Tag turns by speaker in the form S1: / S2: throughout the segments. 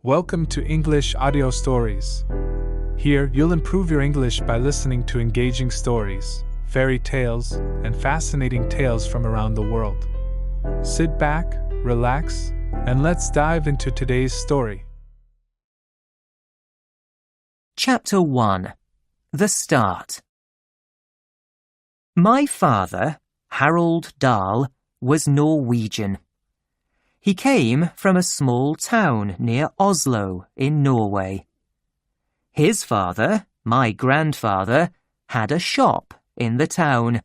S1: Welcome to English Audio Stories. Here, you'll improve your English by listening to engaging stories, fairy tales, and fascinating tales from around the world. Sit back, relax, and let's dive into today's story.
S2: Chapter 1. The Start. My father, Harold Dahl, was Norwegian. He came from a small town near Oslo in Norway. His father, my grandfather, had a shop in the town.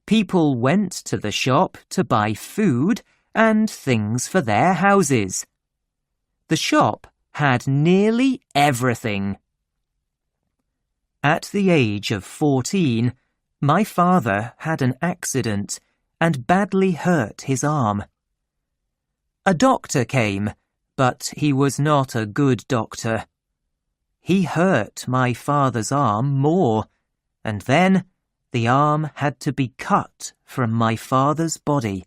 S2: People went to the shop to buy food and things for their houses. The shop had nearly everything. At the age of 14, my father had an accident and badly hurt his arm. A doctor came, but he was not a good doctor. He hurt my father's arm more, and then the arm had to be cut from my father's body.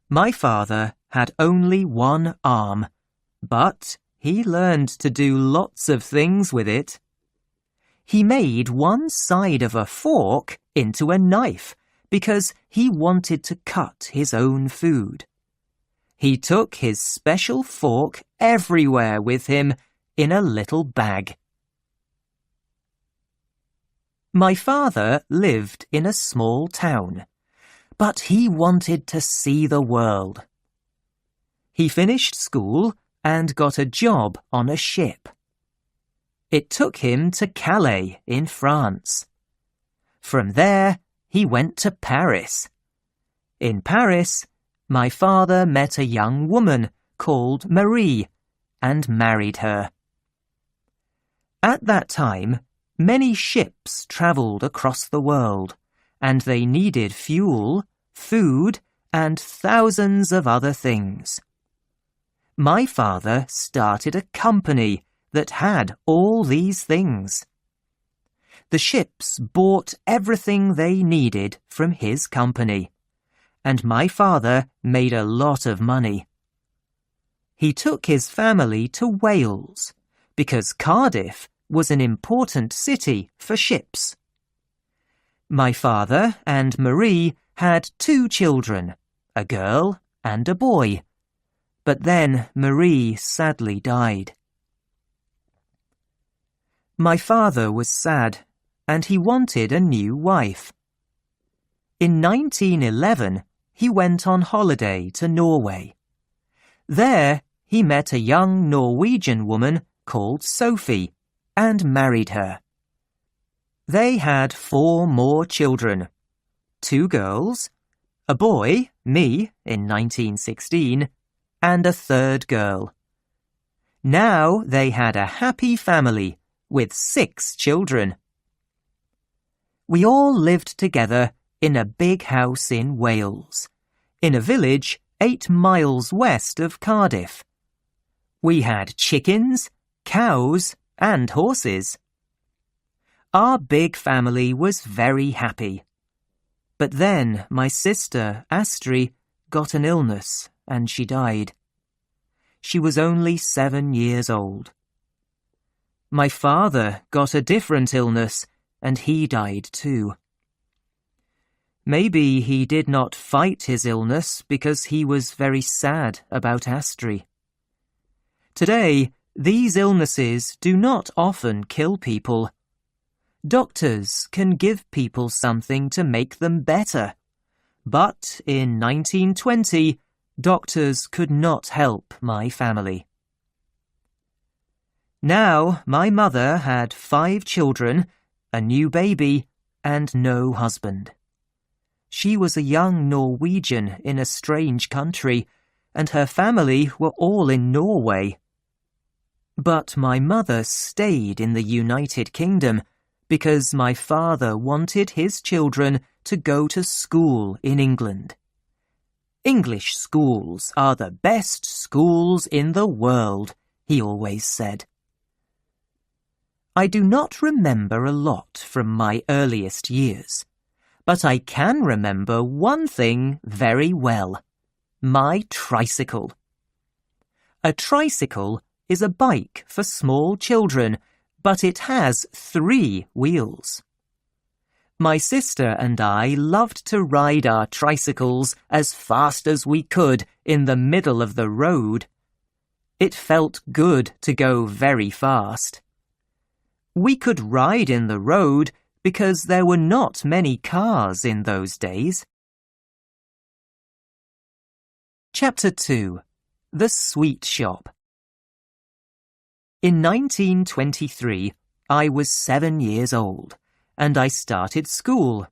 S2: My father had only one arm, but he learned to do lots of things with it. He made one side of a fork into a knife because he wanted to cut his own food. He took his special fork everywhere with him in a little bag. My father lived in a small town, but he wanted to see the world. He finished school and got a job on a ship. It took him to Calais in France. From there, he went to Paris. In Paris, my father met a young woman called Marie and married her. At that time, many ships travelled across the world, and they needed fuel, food, and thousands of other things. My father started a company that had all these things. The ships bought everything they needed from his company, and my father made a lot of money. He took his family to Wales because Cardiff was an important city for ships. My father and Marie had 2 children, a girl and a boy, but then Marie sadly died. My father was sad, and he wanted a new wife. In 1911, he went on holiday to Norway. There, he met a young Norwegian woman called Sophie and married her. They had 4 more children, 2 girls, a boy, me, in 1916, and a 3rd girl. Now they had a happy family with 6 children. We all lived together in a big house in Wales, in a village 8 miles west of Cardiff. We had chickens, cows, and horses. Our big family was very happy. But then my sister, Astrid, got an illness and she died. She was only 7 years old. My father got a different illness and he died too. Maybe he did not fight his illness because he was very sad about Astrid. Today, these illnesses do not often kill people. Doctors can give people something to make them better. But in 1920, doctors could not help my family. Now, my mother had 5 children, a new baby, and no husband. She was a young Norwegian in a strange country, and her family were all in Norway. But my mother stayed in the United Kingdom because my father wanted his children to go to school in England. English schools are the best schools in the world, he always said. I do not remember a lot from my earliest years, but I can remember one thing very well: my tricycle. A tricycle is a bike for small children, but it has 3 wheels. My sister and I loved to ride our tricycles as fast as we could in the middle of the road. It felt good to go very fast. We could ride in the road because there were not many cars in those days. Chapter 2. The Sweet Shop. In 1923, I was 7 years old, and I started school.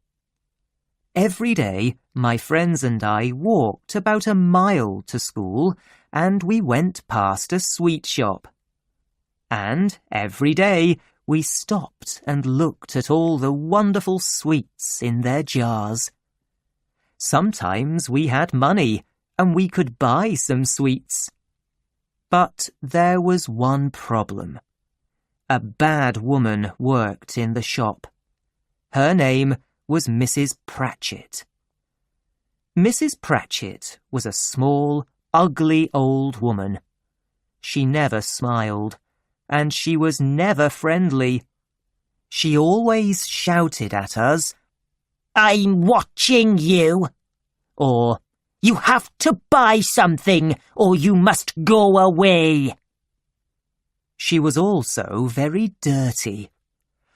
S2: Every day, my friends and I walked about a mile to school, and we went past a sweet shop. And every day, we stopped and looked at all the wonderful sweets in their jars. Sometimes we had money, and we could buy some sweets. But there was one problem. A bad woman worked in the shop. Her name was Mrs. Pratchett. Mrs. Pratchett was a small, ugly old woman. She never smiled, and she was never friendly. She always shouted at us, "I'm watching you," or "You have to buy something, or you must go away." She was also very dirty.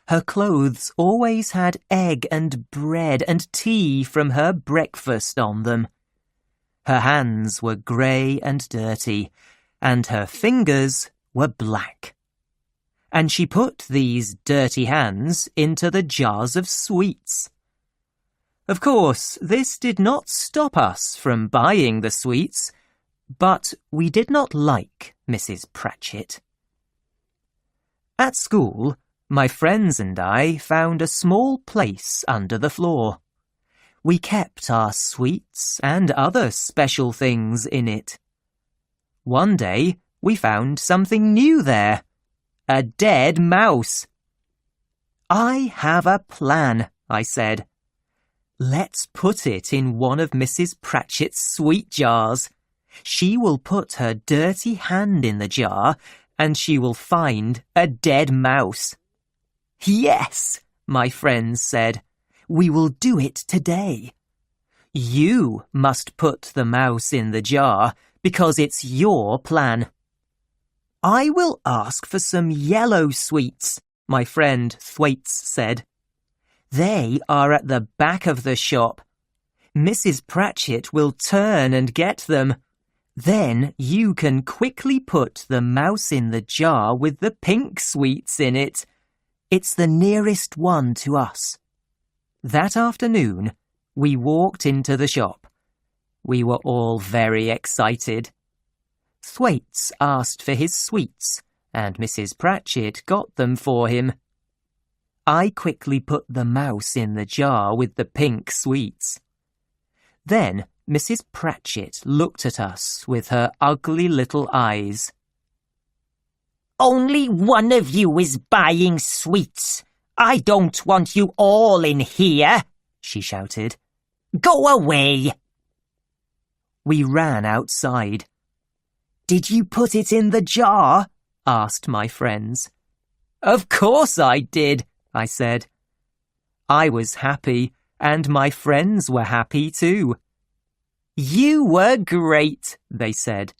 S2: Her clothes always had egg and bread and tea from her breakfast on them. Her hands were grey and dirty, and her fingers were black. And she put these dirty hands into the jars of sweets. Of course, this did not stop us from buying the sweets, but we did not like Mrs. Pratchett. At school, my friends and I found a small place under the floor. We kept our sweets and other special things in it. One day, we found something new there. A dead mouse. "I have a plan," I said. "Let's put it in one of Mrs. Pratchett's sweet jars. She will put her dirty hand in the jar, and she will find a dead mouse." "Yes," my friends said. "We will do it today. You must put the mouse in the jar because it's your plan." "I will ask for some yellow sweets," my friend Thwaites said. "They are at the back of the shop. Mrs. Pratchett will turn and get them. Then you can quickly put the mouse in the jar with the pink sweets in it. It's the nearest one to us." That afternoon, we walked into the shop. We were all very excited. Thwaites asked for his sweets, and Mrs. Pratchett got them for him. I quickly put the mouse in the jar with the pink sweets. Then Mrs. Pratchett looked at us with her ugly little eyes. "Only one of you is buying sweets. I don't want you all in here," she shouted. "Go away." We ran outside. "Did you put it in the jar?" asked my friends. "Of course I did," I said. I was happy, and my friends were happy too. "You were great," they said.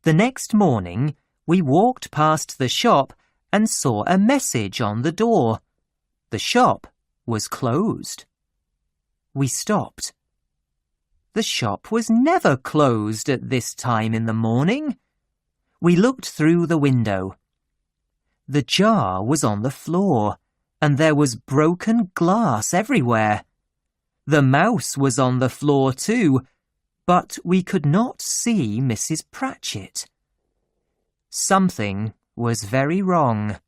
S2: The next morning, we walked past the shop and saw a message on the door. The shop was closed. We stopped. The shop was never closed at this time in the morning. We looked through the window. The jar was on the floor, and there was broken glass everywhere. The mouse was on the floor too, but we could not see Mrs. Pratchett. Something was very wrong.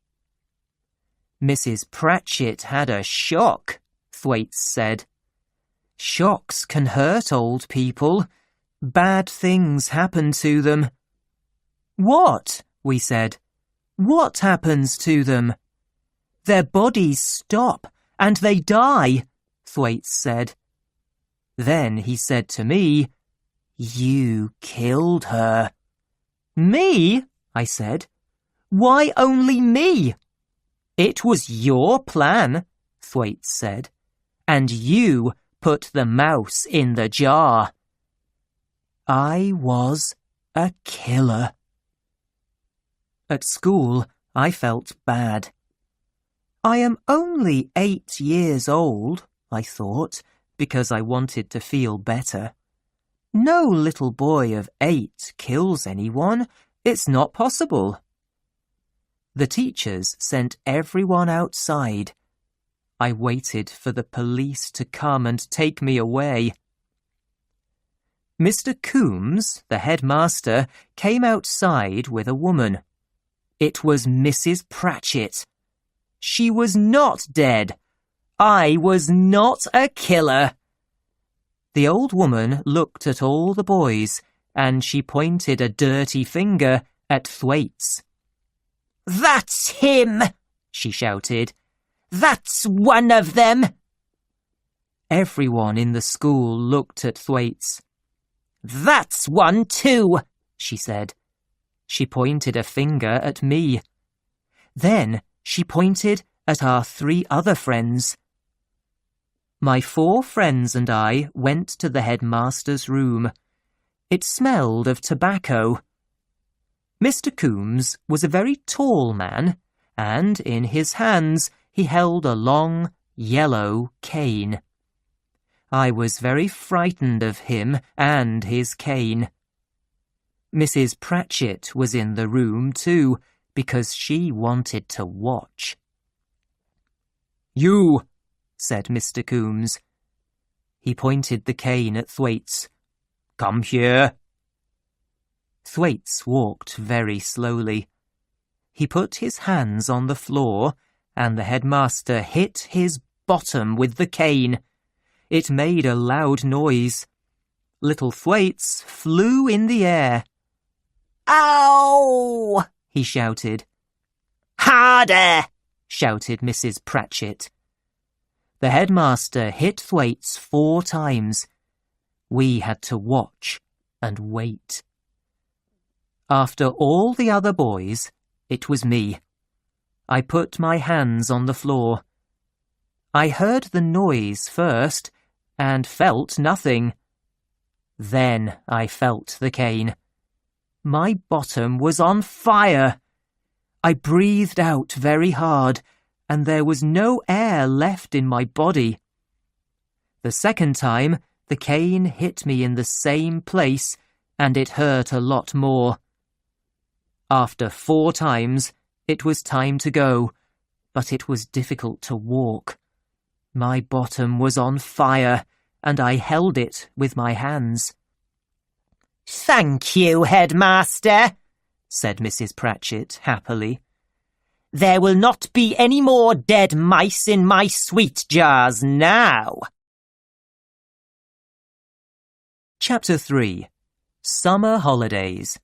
S2: "Mrs. Pratchett had a shock," Thwaites said. "Shocks can hurt old people. Bad things happen to them." "What?" we said. "What happens to them?" "Their bodies stop and they die," Thwaites said. Then he said to me, "You killed her." Me? I said. Why only me? It was your plan, Thwaites said, and you put the mouse in the jar. I was a killer. At school, I felt bad. I am only 8 years old, I thought, because I wanted to feel better. No little boy of 8 kills anyone. It's not possible. The teachers sent everyone outside. I waited for the police to come and take me away. Mr. Coombs, the headmaster, came outside with a woman. It was Mrs. Pratchett. She was not dead. I was not a killer. The old woman looked at all the boys, and she pointed a dirty finger at Thwaites. "That's him!" she shouted. "That's one of them!" Everyone in the school looked at Thwaites. "That's one too," she said. She pointed a finger at me. Then she pointed at our 3 other friends. My 4 friends and I went to the headmaster's room. It smelled of tobacco. Mr. Coombs was a very tall man, and in his hands he held a long, yellow cane. I was very frightened of him and his cane. Mrs. Pratchett was in the room too, because she wanted to watch. "You," said Mr. Coombs. He pointed the cane at Thwaites. "Come here." Thwaites walked very slowly. He put his hands on the floor, and the headmaster hit his bottom with the cane. It made a loud noise. Little Thwaites flew in the air. "Ow!" he shouted. "Harder!" shouted Mrs. Pratchett. The headmaster hit Thwaites 4 times. We had to watch and wait. After all the other boys, it was me. I put my hands on the floor. I heard the noise first and felt nothing. Then I felt the cane. My bottom was on fire. I breathed out very hard, and there was no air left in my body. The second time, the cane hit me in the same place, and it hurt a lot more. After 4 times, it was time to go, but it was difficult to walk. My bottom was on fire, and I held it with my hands. "Thank you, headmaster," said Mrs. Pratchett happily. "There will not be any more dead mice in my sweet jars now." Chapter 3. Summer Holidays.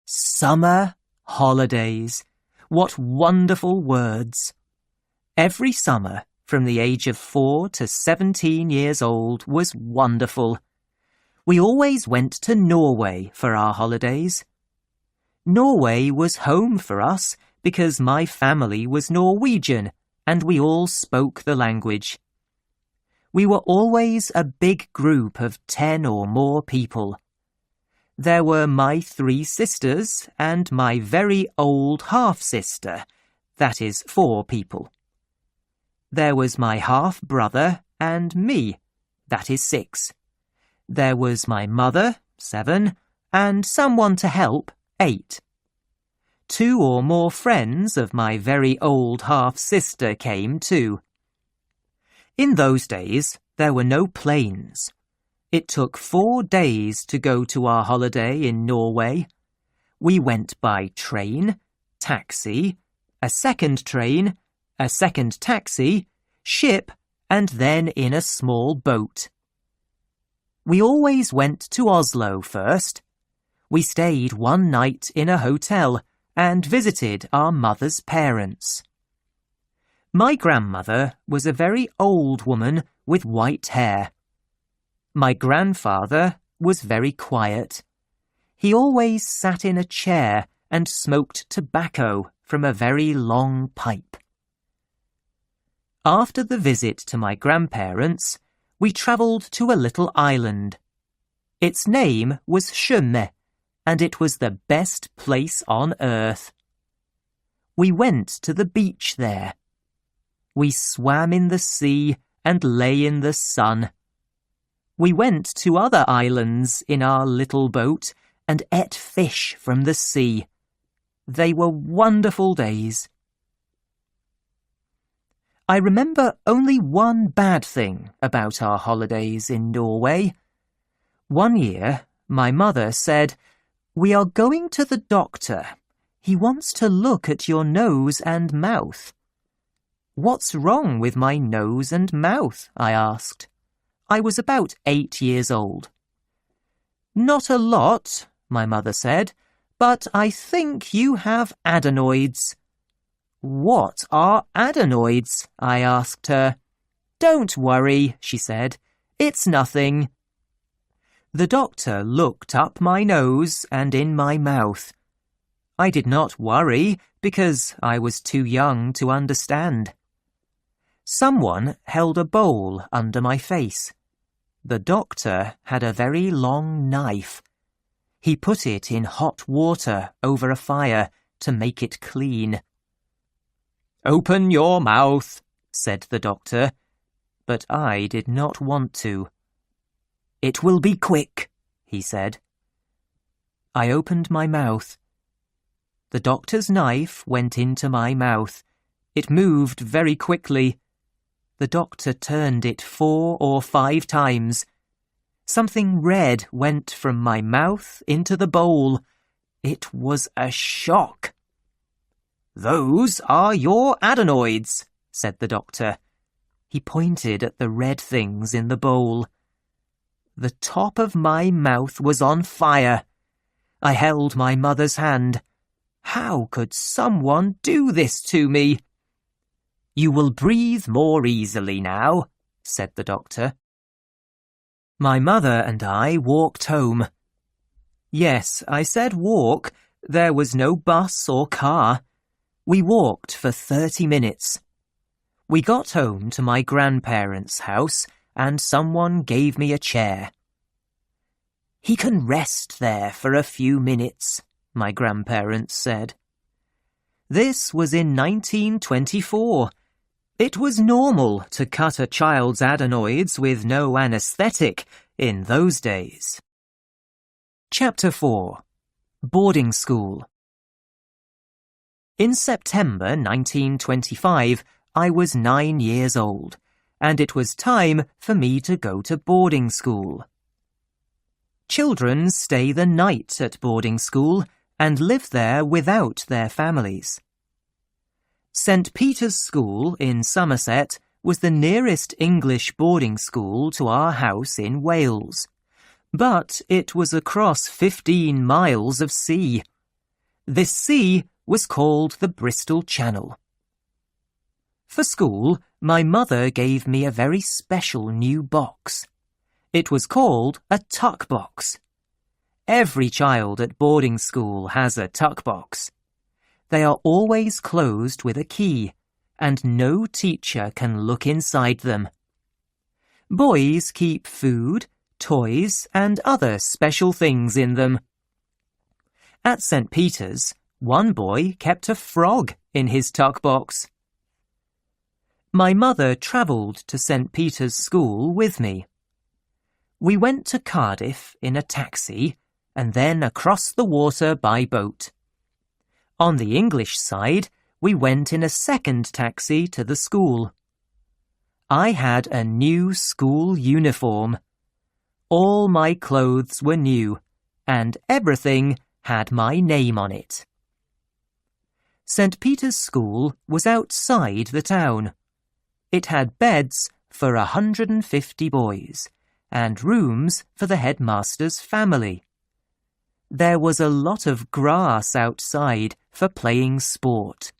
S2: Summer holidays. What wonderful words. Every summer, from the age of 4 to 17 years old, was wonderful. We always went to Norway for our holidays. Norway was home for us because my family was Norwegian and we all spoke the language. We were always a big group of 10 or more people. There were my 3 sisters and my very old half-sister, that is 4 people. There was my half-brother and me, that is 6. There was my mother, 7, and someone to help, 8. 2 or more friends of my very old half-sister came too. In those days, there were no planes. It took 4 days to go to our holiday in Norway. We went by train, taxi, a second train, a second taxi, ship, and then in a small boat. We always went to Oslo first. We stayed 1 night in a hotel and visited our mother's parents. My grandmother was a very old woman with white hair. My grandfather was very quiet. He always sat in a chair and smoked tobacco from a very long pipe. After the visit to my grandparents, we travelled to a little island. Its name was Shunme, and it was the best place on earth. We went to the beach there. We swam in the sea and lay in the sun. We went to other islands in our little boat and ate fish from the sea. They were wonderful days. I remember only one bad thing about our holidays in Norway. One year, my mother said, "We are going to the doctor. He wants to look at your nose and mouth." "What's wrong with my nose and mouth?" I asked. I was about 8 years old. "Not a lot," my mother said, "but I think you have adenoids." "What are adenoids?" I asked her. "Don't worry," she said. "It's nothing." The doctor looked up my nose and in my mouth. I did not worry because I was too young to understand. Someone held a bowl under my face. The doctor had a very long knife. He put it in hot water over a fire to make it clean. "Open your mouth," said the doctor, but I did not want to. "It will be quick," he said. I opened my mouth. The doctor's knife went into my mouth. It moved very quickly. The doctor turned it 4 or 5 times. Something red went from my mouth into the bowl. It was a shock. "Those are your adenoids," said the doctor. He pointed at the red things in the bowl. The top of my mouth was on fire. I held my mother's hand. How could someone do this to me? "You will breathe more easily now," said the doctor. My mother and I walked home. Yes, I said walk. There was no bus or car. We walked for 30 minutes. We got home to my grandparents' house and someone gave me a chair. "He can rest there for a few minutes," my grandparents said. This was in 1924. It was normal to cut a child's adenoids with no anaesthetic in those days. Chapter 4. Boarding School. In September 1925, I was 9 years old, and it was time for me to go to boarding school. Children stay the night at boarding school and live there without their families. St. Peter's School in Somerset was the nearest English boarding school to our house in Wales, but it was across 15 miles of sea. This sea was called the Bristol Channel. For school, my mother gave me a very special new box. It was called a tuck box. Every child at boarding school has a tuck box. They are always closed with a key, and no teacher can look inside them. Boys keep food, toys, and other special things in them. At St. Peter's, one boy kept a frog in his tuck box. My mother travelled to St. Peter's School with me. We went to Cardiff in a taxi and then across the water by boat. On the English side, we went in a second taxi to the school. I had a new school uniform. All my clothes were new, and everything had my name on it. St. Peter's School was outside the town. It had beds for 150 boys, and rooms for the headmaster's family. There was a lot of grass outside for playing sport.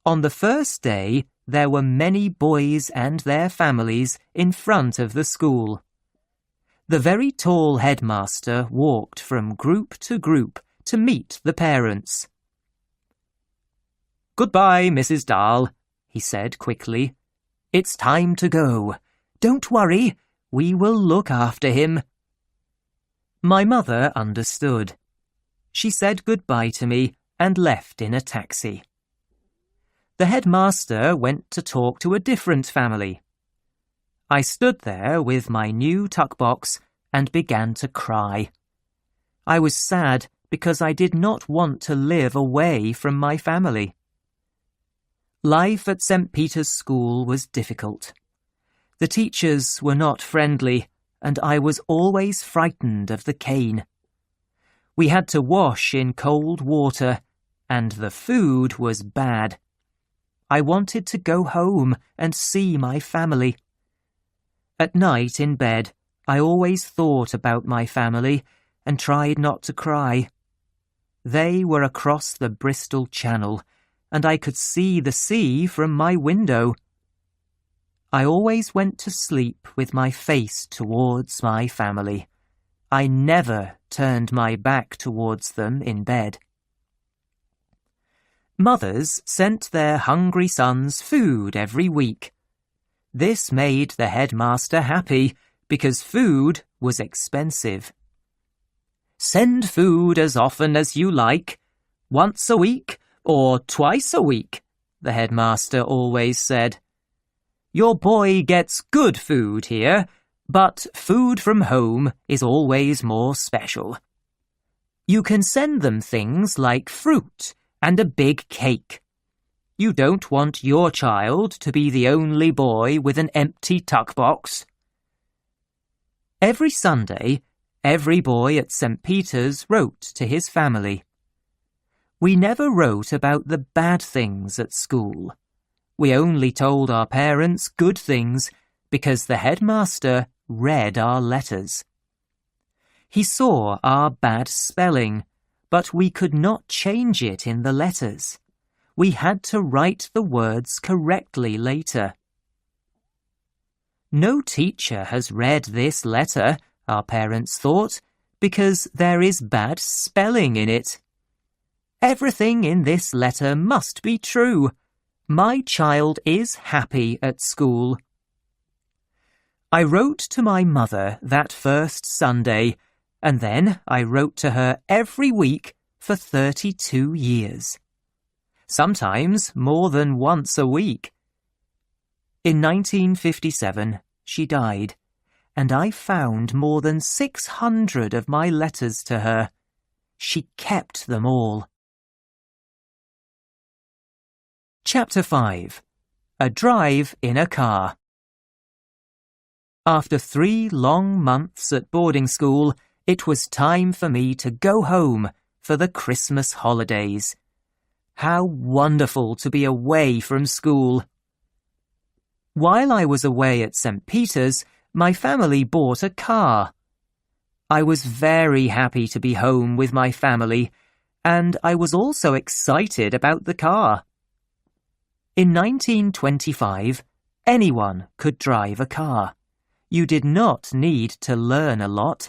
S2: On the first day, there were many boys and their families in front of the school. The very tall headmaster walked from group to group to meet the parents. "Goodbye, Mrs. Dahl," he said quickly. "It's time to go. Don't worry, we will look after him." My mother understood. She said goodbye to me and left in a taxi. The headmaster went to talk to a different family. I stood there with my new tuck box and began to cry. I was sad because I did not want to live away from my family. Life at St. Peter's School was difficult. The teachers were not friendly, and I was always frightened of the cane. We had to wash in cold water, and the food was bad. I wanted to go home and see my family. At night in bed, I always thought about my family and tried not to cry. They were across the Bristol Channel, and I could see the sea from my window. I always went to sleep with my face towards my family. I never turned my back towards them in bed. Mothers sent their hungry sons food every week. This made the headmaster happy because food was expensive. "Send food as often as you like, once a week or twice a week," the headmaster always said. "Your boy gets good food here, but food from home is always more special. You can send them things like fruit and a big cake. You don't want your child to be the only boy with an empty tuck box." Every Sunday, every boy at St. Peter's wrote to his family. We never wrote about the bad things at school. We only told our parents good things because the headmaster read our letters. He saw our bad spelling, but we could not change it in the letters. We had to write the words correctly later. No teacher has read this letter, our parents thought, because there is bad spelling in it. Everything in this letter must be true. My child is happy at school. I wrote to my mother that first Sunday, and then I wrote to her every week for 32 years. Sometimes more than once a week. In 1957, she died, and I found more than 600 of my letters to her. She kept them all. Chapter 5. A Drive in a Car. After 3 long months at boarding school, it was time for me to go home for the Christmas holidays. How wonderful to be away from school! While I was away at St. Peter's, my family bought a car. I was very happy to be home with my family, and I was also excited about the car. In 1925, anyone could drive a car. You did not need to learn a lot.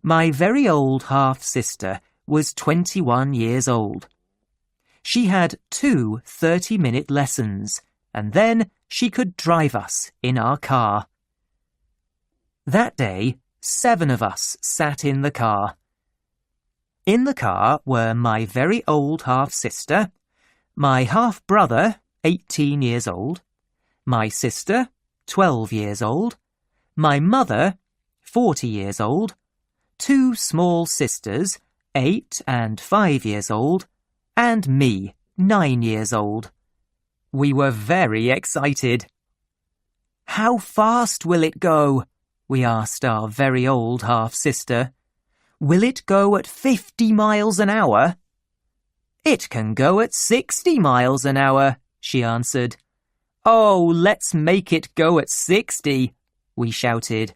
S2: My very old half-sister was 21 years old. She had 2 30-minute lessons, and then she could drive us in our car. That day, 7 of us sat in the car. In the car were my very old half-sister, my half-brother, 18 years old, my sister, 12 years old, my mother, 40 years old, 2 small sisters, 8 and 5 years old, and me, 9 years old. We were very excited. "How fast will it go?" we asked our very old half-sister. "Will it go at 50 miles an hour?" "It can go at 60 miles an hour," she answered. "Oh, let's make it go at 60, we shouted.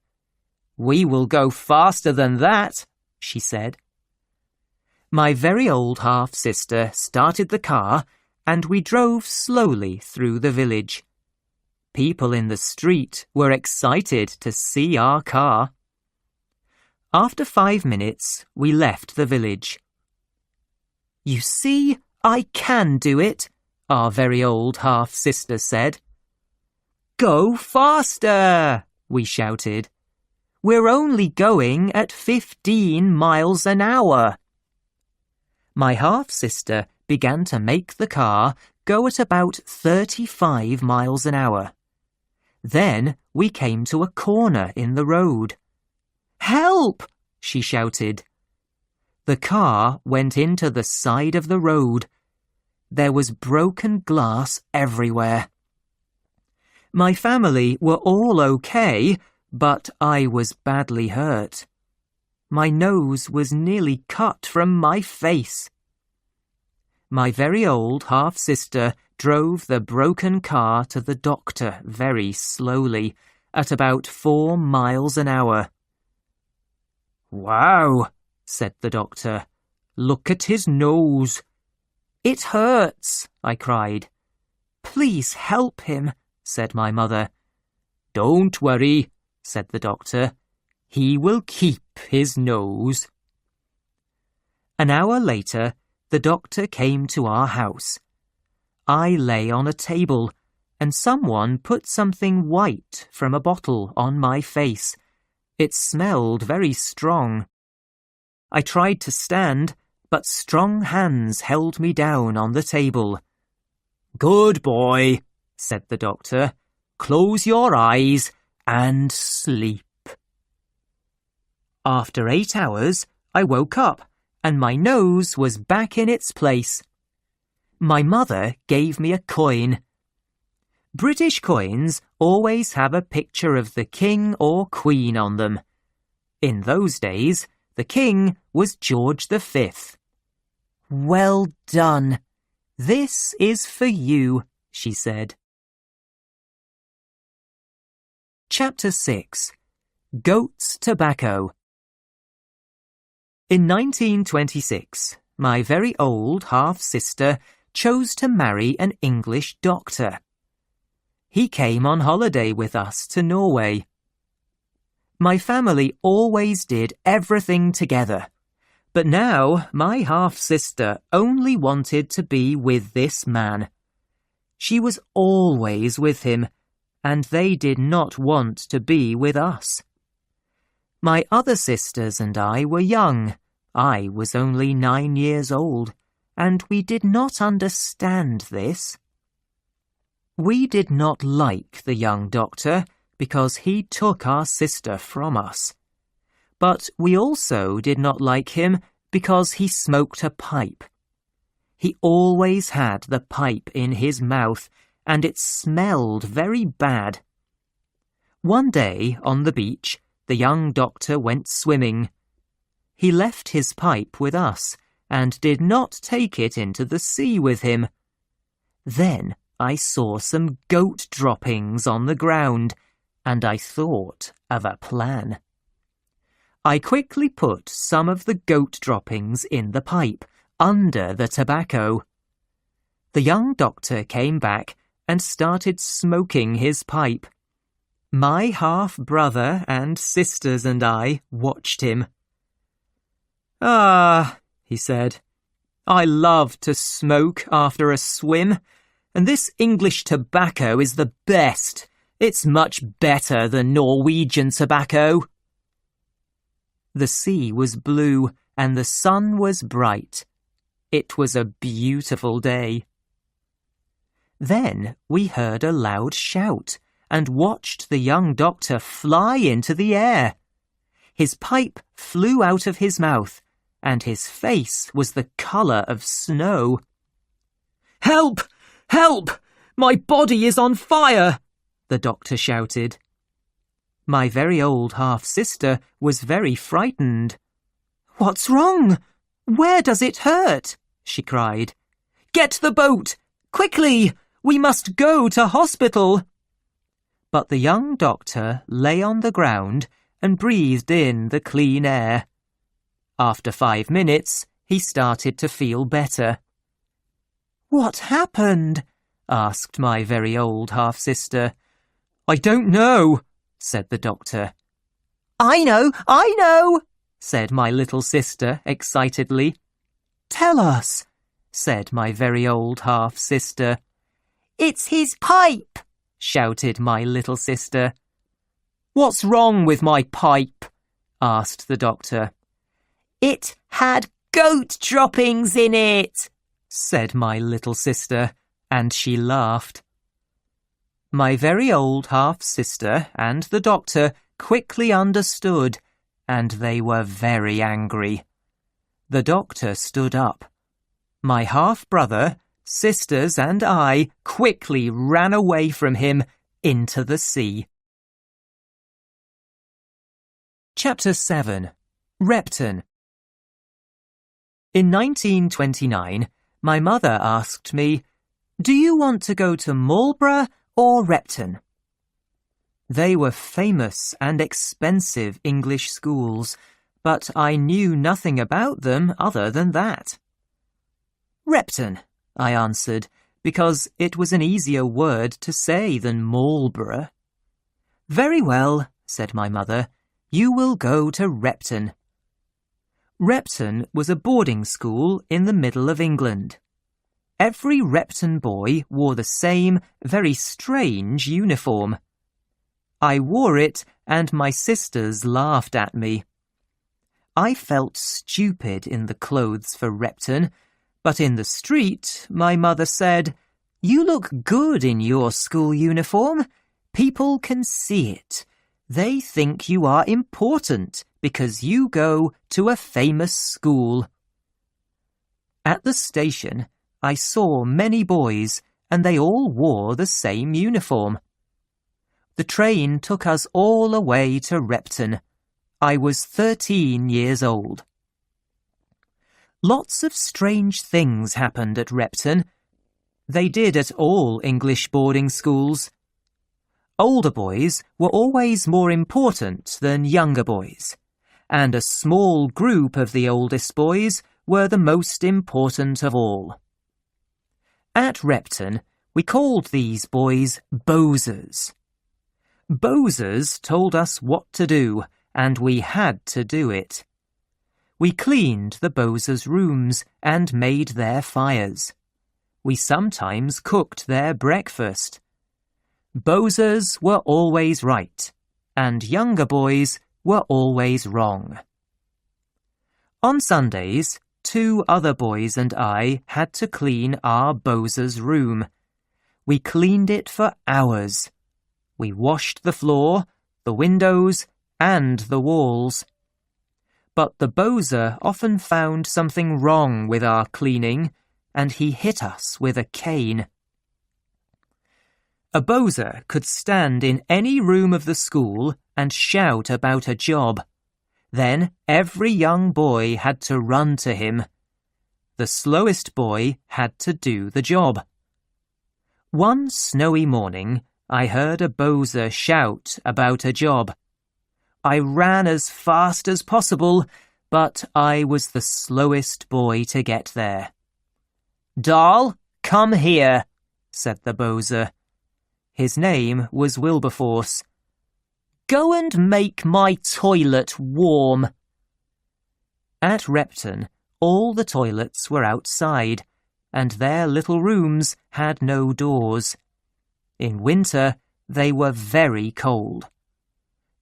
S2: "We will go faster than that," she said. My very old half-sister started the car, and we drove slowly through the village. People in the street were excited to see our car. After 5 minutes, we left the village. "You see, I can do it," our very old half-sister said. "Go faster," we shouted. "We're only going at 15 miles an hour." My half-sister began to make the car go at about 35 miles an hour. Then we came to a corner in the road. "Help!" she shouted. The car went into the side of the road. There was broken glass everywhere. My family were all okay, but I was badly hurt. My nose was nearly cut from my face. My very old half-sister drove the broken car to the doctor very slowly, at about 4 miles an hour. "Wow," said the doctor. "Look at his nose." "It hurts," I cried. "Please help him," said my mother. "Don't worry," said the doctor. "He will keep his nose." An hour later, the doctor came to our house. I lay on a table, and someone put something white from a bottle on my face. It smelled very strong. I tried to stand, but strong hands held me down on the table. "Good boy," said the doctor. "Close your eyes and sleep." After 8 hours, I woke up, and my nose was back in its place. My mother gave me a coin. British coins always have a picture of the king or queen on them. In those days, the king was George V. "Well done. This is for you," she said. Chapter 6. Goat's Tobacco. In 1926, my very old half-sister chose to marry an English doctor. He came on holiday with us to Norway. My family always did everything together, but now my half-sister only wanted to be with this man. She was always with him, and they did not want to be with us. My other sisters and I were young. I was only 9 years old, and we did not understand this. We did not like the young doctor because he took our sister from us. But we also did not like him because he smoked a pipe. He always had the pipe in his mouth, and it smelled very bad. One day on the beach, the young doctor went swimming. He left his pipe with us and did not take it into the sea with him. Then I saw some goat droppings on the ground, and I thought of a plan. I quickly put some of the goat droppings in the pipe, under the tobacco. The young doctor came back and started smoking his pipe. My half-brother and sisters and I watched him. "Ah," he said, "I love to smoke after a swim, and this English tobacco is the best. It's much better than Norwegian tobacco." The sea was blue and the sun was bright. It was a beautiful day. Then we heard a loud shout and watched the young doctor fly into the air. His pipe flew out of his mouth, and his face was the colour of snow. "Help! Help! My body is on fire!" the doctor shouted. My very old half-sister was very frightened. "What's wrong? Where does it hurt?" she cried. "Get the boat! Quickly! We must go to hospital!" But the young doctor lay on the ground and breathed in the clean air. After 5 minutes, he started to feel better. "What happened?" asked my very old half-sister. "I don't know," said the doctor. I know! said my little sister excitedly. "Tell us," said my very old half-sister. "It's his pipe," shouted my little sister. "What's wrong with my pipe?" asked the doctor. "It had goat droppings in it," said my little sister, and she laughed. My very old half-sister and the doctor quickly understood, and they were very angry. The doctor stood up. My half-brother, sisters, and I quickly ran away from him into the sea. Chapter 7. Repton. In 1929, my mother asked me, "Do you want to go to Marlborough or Repton?" They were famous and expensive English schools, but I knew nothing about them other than that. "Repton," I answered, because it was an easier word to say than Marlborough. "Very well," said my mother, "you will go to Repton." Repton was a boarding school in the middle of England. Every Repton boy wore the same, very strange uniform. I wore it, and my sisters laughed at me. I felt stupid in the clothes for Repton, but in the street my mother said, "You look good in your school uniform. People can see it. They think you are important because you go to a famous school." At the station, I saw many boys, and they all wore the same uniform. The train took us all away to Repton. I was 13 years old. Lots of strange things happened at Repton. They did at all English boarding schools. Older boys were always more important than younger boys, and a small group of the oldest boys were the most important of all. At Repton, we called these boys bozers. Bozers told us what to do, and we had to do it. We cleaned the bozers' rooms and made their fires. We sometimes cooked their breakfast. Bozers were always right, and younger boys were always wrong. On Sundays, 2 other boys and I had to clean our bozers' room. We cleaned it for hours. We washed the floor, the windows, and the walls. But the bozer often found something wrong with our cleaning, and he hit us with a cane. A bozer could stand in any room of the school and shout about a job. Then every young boy had to run to him. The slowest boy had to do the job. One snowy morning, I heard a bozer shout about a job. I ran as fast as possible, but I was the slowest boy to get there. "Doll, come here," said the bozer. His name was Wilberforce. "Go and make my toilet warm." At Repton, all the toilets were outside, and their little rooms had no doors. In winter, they were very cold.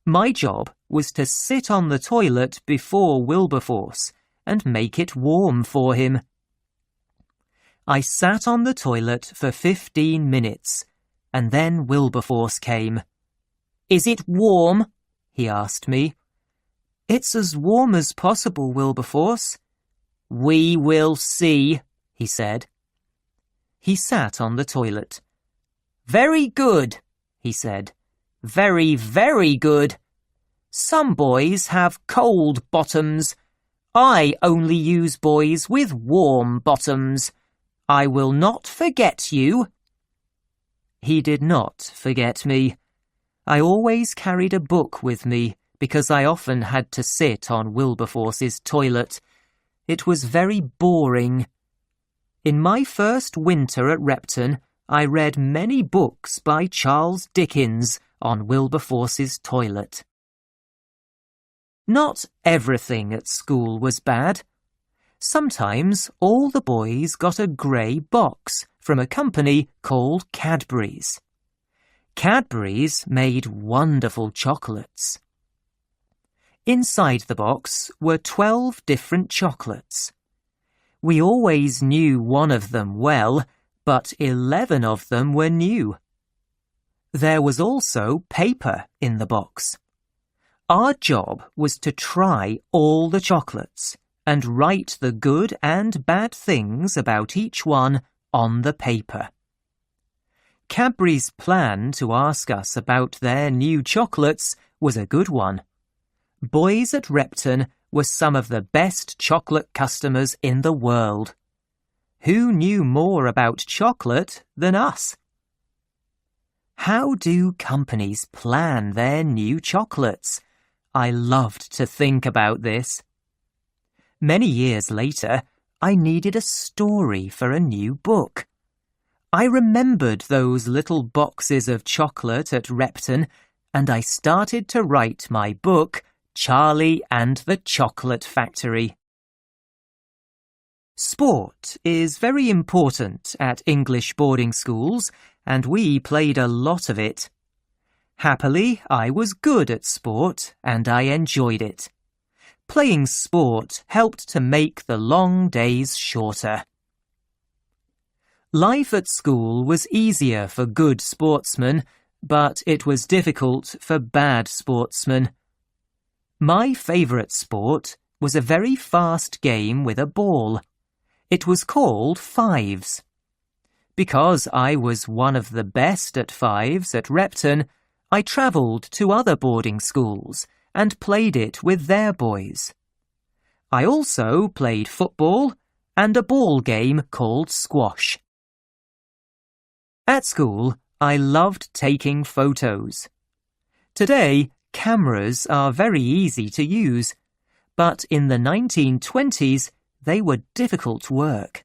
S2: My job was to sit on the toilet before Wilberforce and make it warm for him. I sat on the toilet for 15 minutes, and then Wilberforce came. "Is it warm?" he asked me. "It's as warm as possible, Wilberforce." "We will see," he said. He sat on the toilet. "Very good," he said. "Very, very good. Some boys have cold bottoms. I only use boys with warm bottoms. I will not forget you." He did not forget me. I always carried a book with me because I often had to sit on Wilberforce's toilet. It was very boring. In my first winter at Repton, I read many books by Charles Dickens on Wilberforce's toilet. Not everything at school was bad. Sometimes all the boys got a grey box from a company called Cadbury's. Cadbury's made wonderful chocolates. Inside the box were 12 different chocolates. We always knew one of them well, but 11 of them were new. There was also paper in the box. Our job was to try all the chocolates and write the good and bad things about each one on the paper. Cadbury's plan to ask us about their new chocolates was a good one. Boys at Repton were some of the best chocolate customers in the world. Who knew more about chocolate than us? How do companies plan their new chocolates? I loved to think about this. Many years later, I needed a story for a new book. I remembered those little boxes of chocolate at Repton, and I started to write my book, Charlie and the Chocolate Factory. Sport is very important at English boarding schools, and we played a lot of it. Happily, I was good at sport, and I enjoyed it. Playing sport helped to make the long days shorter. Life at school was easier for good sportsmen, but it was difficult for bad sportsmen. My favourite sport was a very fast game with a ball. It was called fives. Because I was one of the best at fives at Repton, I travelled to other boarding schools and played it with their boys. I also played football and a ball game called squash. At school, I loved taking photos. Today, cameras are very easy to use, but in the 1920s, they were difficult work.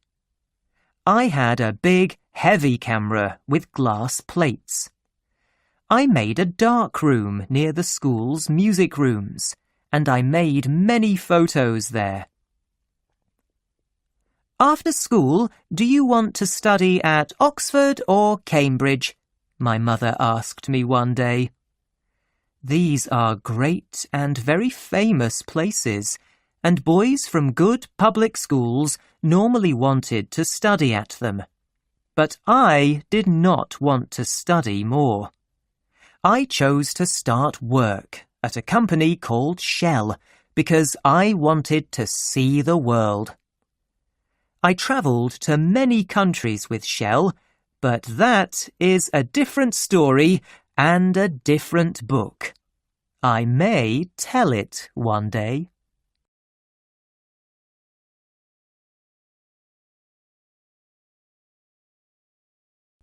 S2: I had a big, heavy camera with glass plates. I made a dark room near the school's music rooms, and I made many photos there. After school, do you want to study at Oxford or Cambridge? My mother asked me one day. These are great and very famous places, and boys from good public schools normally wanted to study at them. But I did not want to study more. I chose to start work at a company called Shell because I wanted to see the world. I travelled to many countries with Shell, but that is a different story and a different book. I may tell it one day.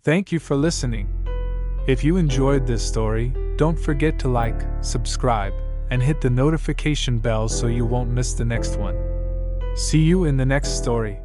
S1: Thank you for listening. If you enjoyed this story, don't forget to like, subscribe, and hit the notification bell so you won't miss the next one. See you in the next story.